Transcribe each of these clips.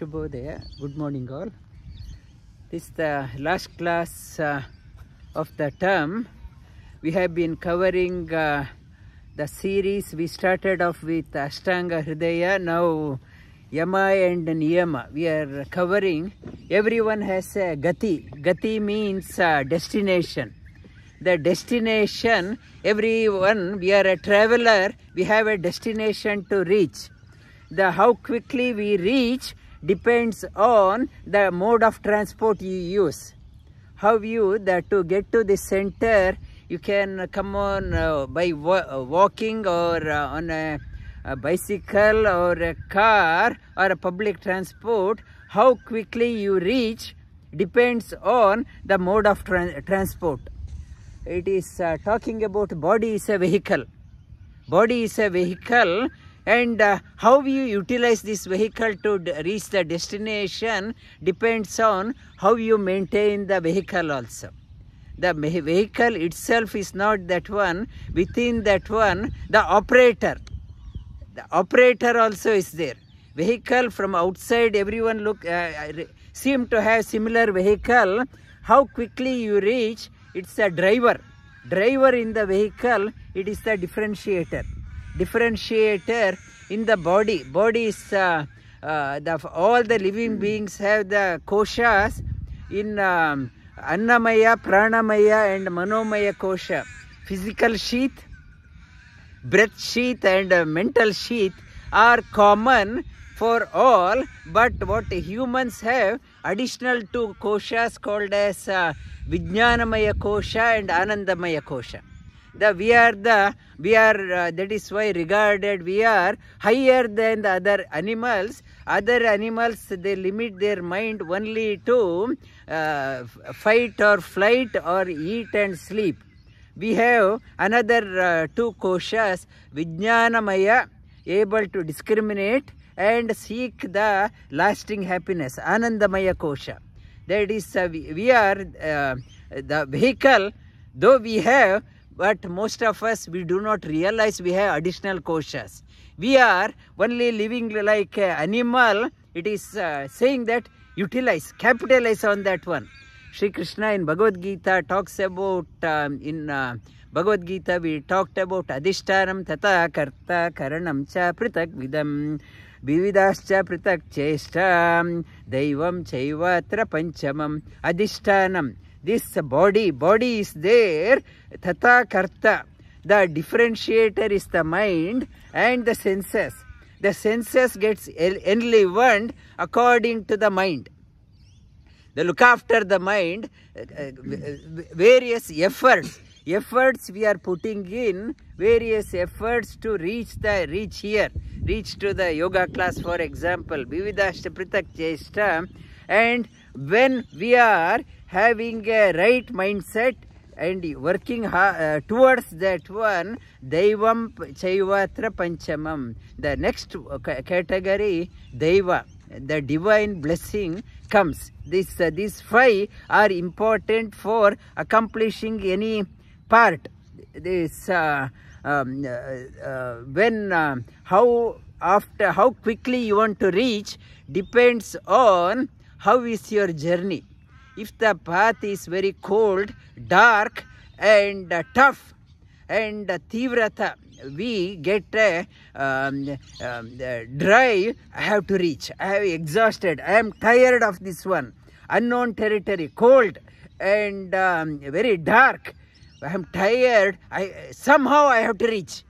Shubhodaya. Good morning all. This is the last class of the term. We have been covering the series. We started off with Ashtanga Hridaya. Now Yama and Niyama. We are covering. Everyone has a Gati. Gati means destination. The destination, everyone, we are a traveler. We have a destination to reach. How quickly we reach depends on the mode of transport you use. How you to get to the center, you can come on by walking or on a bicycle or a car or a public transport. How quickly you reach depends on the mode of transport. It is talking about body is a vehicle. Body is a vehicle. And how you utilize this vehicle to reach the destination depends on how you maintain the vehicle also. The vehicle itself is not that one. Within that one, the operator also is there. Vehicle from outside, everyone seem to have similar vehicle. How quickly you reach, it's a driver. Driver in the vehicle, it is the differentiator. Differentiator in the body. Body is all the living beings have the koshas in Annamaya, Pranamaya and Manomaya kosha. Physical sheath, breath sheath and mental sheath are common for all, but what humans have additional two koshas called as Vijnanamaya kosha and Anandamaya kosha. That is why regarded we are higher than the other animals. Other animals, they limit their mind only to fight or flight or eat and sleep. We have another two koshas, Vijnanamaya, able to discriminate and seek the lasting happiness, Anandamaya kosha. That is, we are the vehicle, though we have, but most of us, we do not realize we have additional koshas. We are only living like an animal. It is saying that utilize, capitalize on that one. Sri Krishna in Bhagavad Gita talks about, in Bhagavad Gita we talked about Adhishtanam tata karta karanam cha pritak vidam vividascha pritak cheshtam daivam chaivatra panchamam. Adhishtanam. This body is there, tata karta. The differentiator is the mind and the senses. The senses gets enlivened according to the mind. They look after the mind, various efforts we are putting in, various efforts to reach to the yoga class, for example, Vividashta Pritak Cheshta. And when we are having a right mindset and working towards that one, Daivam Chaivatra Panchamam. The next category, Daiva, the divine blessing comes. These five are important for accomplishing any part. This how quickly you want to reach depends on how is your journey. If the path is very cold, dark and tough and tivrata, we get a drive, I have to reach, I have exhausted, I am tired of this one. Unknown territory, cold and very dark, I am tired, somehow I have to reach.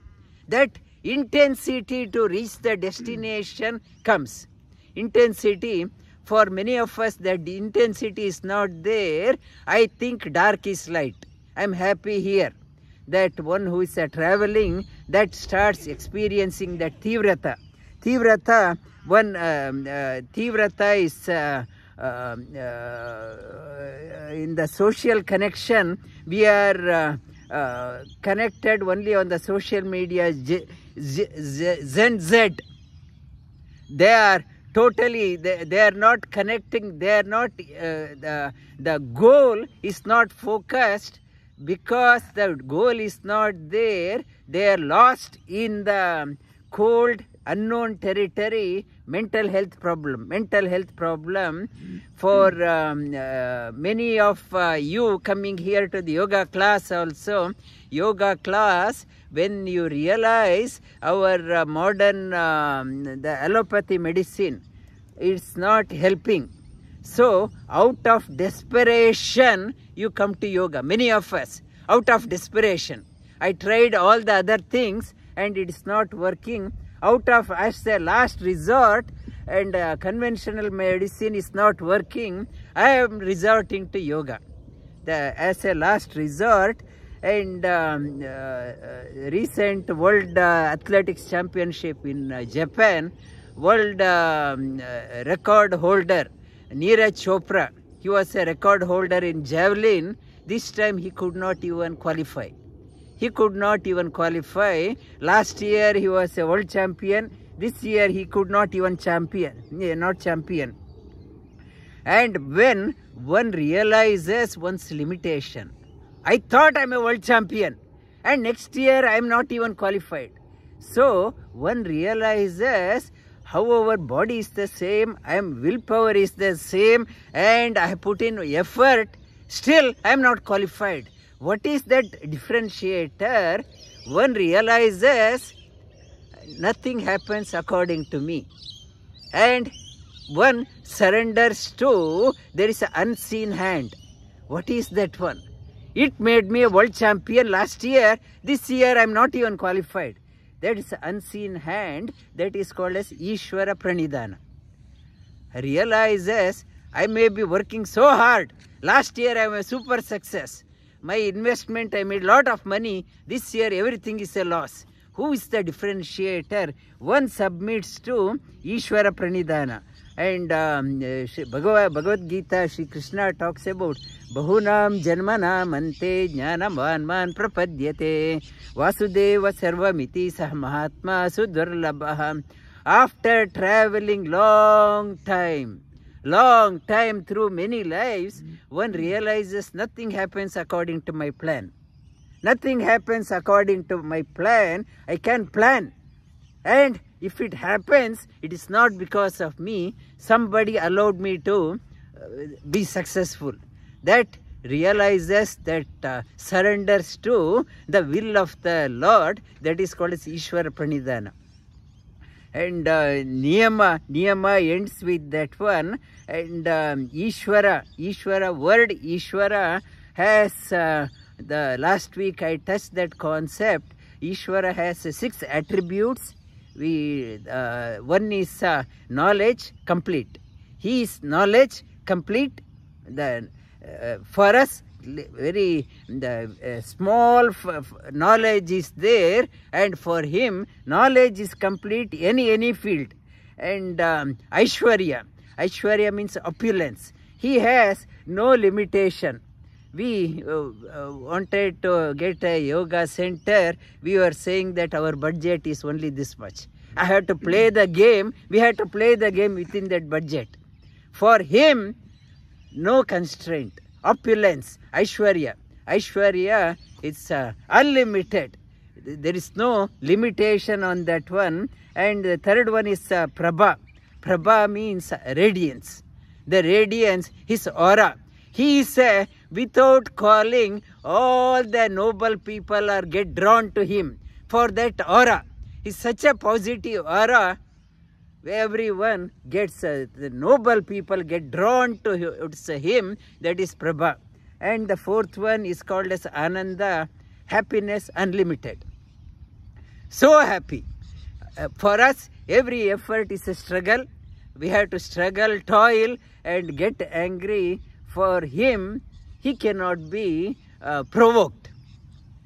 That intensity to reach the destination comes. Intensity. For many of us, that the intensity is not there. I think dark is light. I am happy here. That one who is traveling, that starts experiencing that tivrata. Tivrata is in the social connection. We are connected only on the social media. Zen Z. They are totally, they are not connecting, they are not, the goal is not focused because the goal is not there. They are lost in the cold, unknown territory mental health problem for many of you coming here to the yoga class also. Yoga class, when you realize our modern the allopathy medicine, it's not helping. So out of desperation you come to yoga. Many of us, out of desperation. I tried all the other things and it is not working. Out of, as a last resort, and conventional medicine is not working, I am resorting to yoga as a last resort. And recent World Athletics Championship in Japan, world record holder Neeraj Chopra, he was a record holder in javelin. This time he could not even qualify. He could not even qualify. Last year he was a world champion. This year he could not even not champion. And when one realizes one's limitation, I thought I'm a world champion and next year I'm not even qualified. So one realizes how our body is the same, willpower is the same, and I put in effort, still I am not qualified. What is that differentiator? One realizes nothing happens according to me. And one surrenders to, there is an unseen hand. What is that one? It made me a world champion last year. This year I am not even qualified. That is an unseen hand, that is called as Ishvara Pranidhana. Realizes I may be working so hard. Last year I am a super success. My investment, I made a lot of money. This year everything is a loss. Who is the differentiator? One submits to Ishvara Pranidhana. And Bhagavad Gita, Shri Krishna talks about Bahunam Janmanam Ante Jnanavan Man Prapadyate Vasudeva Sarvamiti Sah Mahatma Sudurlabham. After traveling long time through many lives, one realizes nothing happens according to my plan. Nothing happens according to my plan. I can plan. And if it happens, it is not because of me. Somebody allowed me to be successful. That realizes, that surrenders to the will of the Lord. That is called as Ishvara Pranidhana. And Niyama ends with that one. And Ishvara, word Ishvara has, the last week I touched that concept. Ishvara has 6 attributes. One is knowledge complete. He is knowledge complete. For us, very small knowledge is there, and for him knowledge is complete any field. And Aishwarya means opulence. He has no limitation. We wanted to get a yoga center. We were saying that our budget is only this much. I have to play the game. We have to play the game within that budget. For him, no constraint. Opulence, Aishwarya. Aishwarya is unlimited. There is no limitation on that one. And the third one is Prabha. Prabha means radiance. The radiance, his aura. He is without calling, all the noble people get drawn to him for that aura. He's such a positive aura. Everyone gets, the noble people get drawn to him. That is Prabha. And the fourth one is called as Ananda, happiness unlimited. So happy. For us, every effort is a struggle. We have to struggle, toil, and get angry. For him, he cannot be provoked.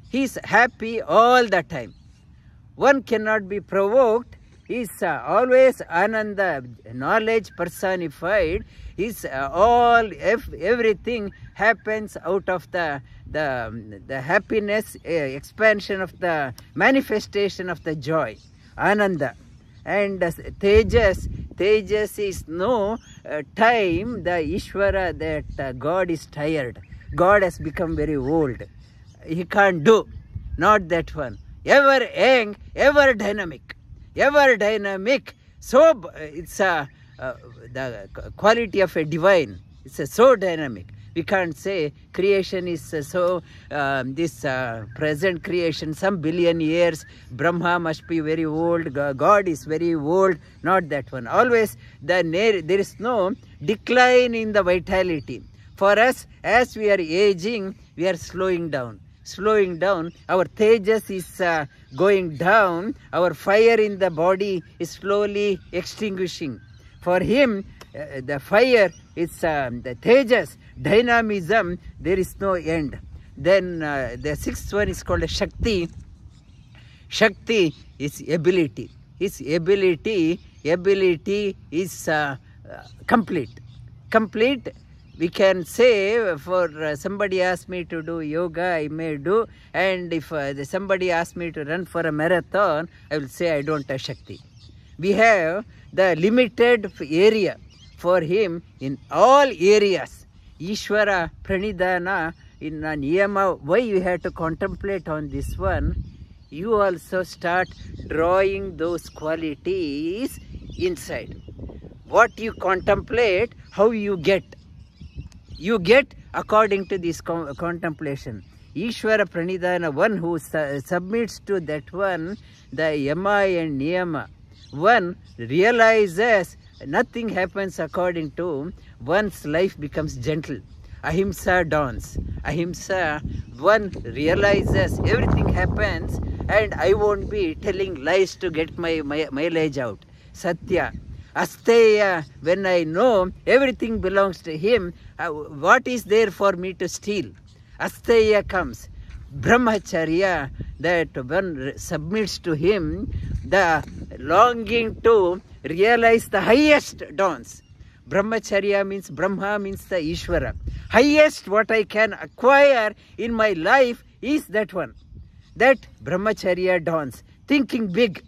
He is happy all the time. One cannot be provoked. He is always Ananda, knowledge personified. Everything happens out of the happiness, expansion of the manifestation of the joy, Ananda. And Tejas is no time, the Ishvara, that God is tired. God has become very old. He can't do. Not that one. Ever young, ever dynamic. it's the quality of a divine. It's so dynamic. We can't say creation is this present creation, some billion years, Brahma must be very old, God is very old, not that one. Always there is no decline in the vitality. For us, as we are aging, we are slowing down. Our tejas is going down, our fire in the body is slowly extinguishing. For him, the fire is the tejas, dynamism, there is no end. Then the sixth one is called Shakti. Shakti is ability. His ability is complete. We can say, for somebody asks me to do yoga, I may do, and if somebody asks me to run for a marathon, I will say I don't have Shakti. We have the limited area. For him, in all areas, Ishvara Pranidhana, in a niyama, why you have to contemplate on this one, you also start drawing those qualities inside. What you contemplate, how you get. You get according to this contemplation. Ishvara Pranidhana, one who submits to that one, the yama and niyama, one realizes nothing happens according to one's life becomes gentle. Ahimsa dawns. Ahimsa, one realizes everything happens and I won't be telling lies to get my mileage out. Satya. Asteya, when I know everything belongs to him, what is there for me to steal? Asteya comes. Brahmacharya, that one submits to him, the longing to realize the highest dawns. Brahmacharya means Brahma means the Ishvara. Highest what I can acquire in my life is that one. That Brahmacharya dawns. Thinking big,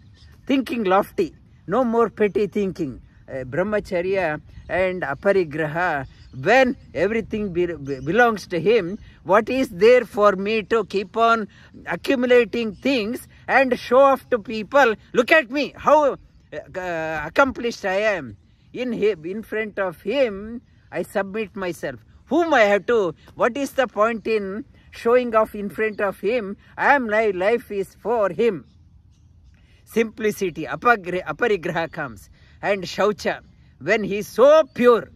thinking lofty, no more petty thinking. Brahmacharya and Aparigraha, when everything belongs to him, what is there for me to keep on accumulating things and show off to people? Look at me, how accomplished I am. In front of him, I submit myself. Whom I have to? What is the point in showing off in front of him? My life is for him. Simplicity, aparigraha comes. And Shaucha, when he is so pure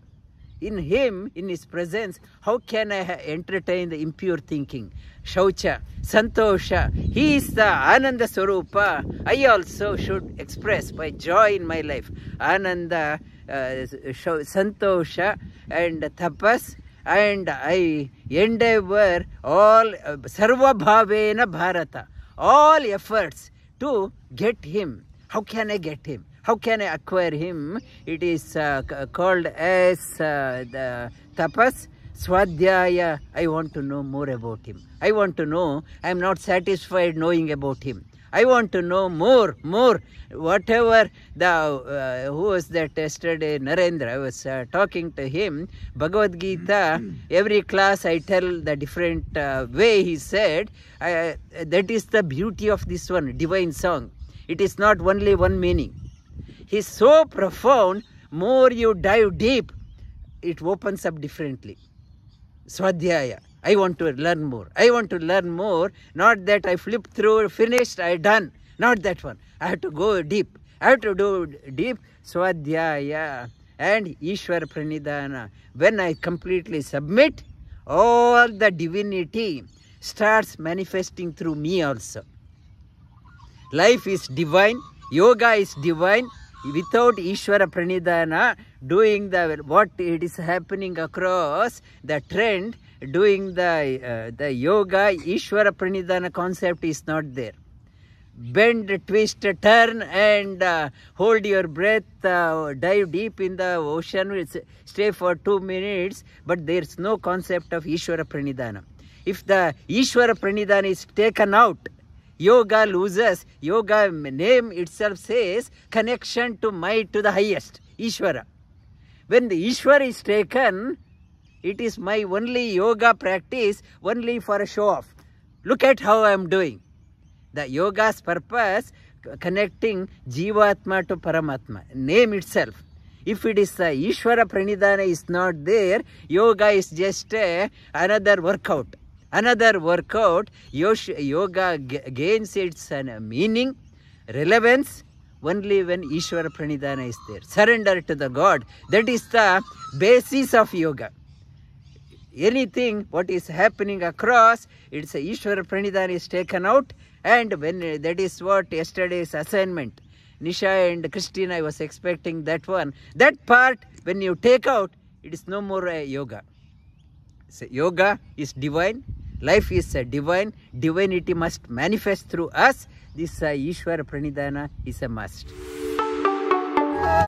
in him, in his presence, how can I entertain the impure thinking? Shaucha, Santosha, he is the Ananda Swarupa. I also should express my joy in my life. Ananda, Santosha and Tapas, and I endeavor all Sarva Bhavena Bharata, all efforts to get him. How can I get him? How can I acquire him? It is called as the tapas, swadhyaya. I want to know more about him. I want to know. I am not satisfied knowing about him. I want to know more. Whatever the, who was that yesterday, Narendra, I was talking to him, Bhagavad Gita, every class I tell the different way he said, that is the beauty of this one, divine song. It is not only one meaning. He's so profound, more you dive deep, it opens up differently. Swadhyaya, I want to learn more. I want to learn more, not that I flip through, finished, I done. Not that one. I have to go deep. I have to do deep. Swadhyaya and Ishvara Pranidhana. When I completely submit, all the divinity starts manifesting through me also. Life is divine. Yoga is divine. Without Ishvara Pranidhana, doing what it is happening across the trend, doing the yoga, Ishvara Pranidhana concept is not there. Bend, twist, turn and hold your breath, dive deep in the ocean, stay for 2 minutes, but there is no concept of Ishvara Pranidhana. If the Ishvara Pranidhana is taken out, yoga loses. Yoga name itself says connection to the highest, Ishvara. When the Ishvara is taken, it is my only yoga practice, only for a show off. Look at how I am doing. The yoga's purpose, connecting Jivatma to Paramatma. Name itself. If it is Ishvara Pranidhana is not there, yoga is just another workout. Another workout. Yoga gains its meaning, relevance only when Ishvara Pranidhana is there. Surrender to the God. That is the basis of yoga. Anything what is happening across, it's a Ishvara Pranidhana is taken out, and when that is what yesterday's assignment. Nisha and Christine, I was expecting that one. That part, when you take out, it is no more a yoga. So yoga is divine. Life is divine. Divinity must manifest through us. This Ishvara Pranidhana is a must.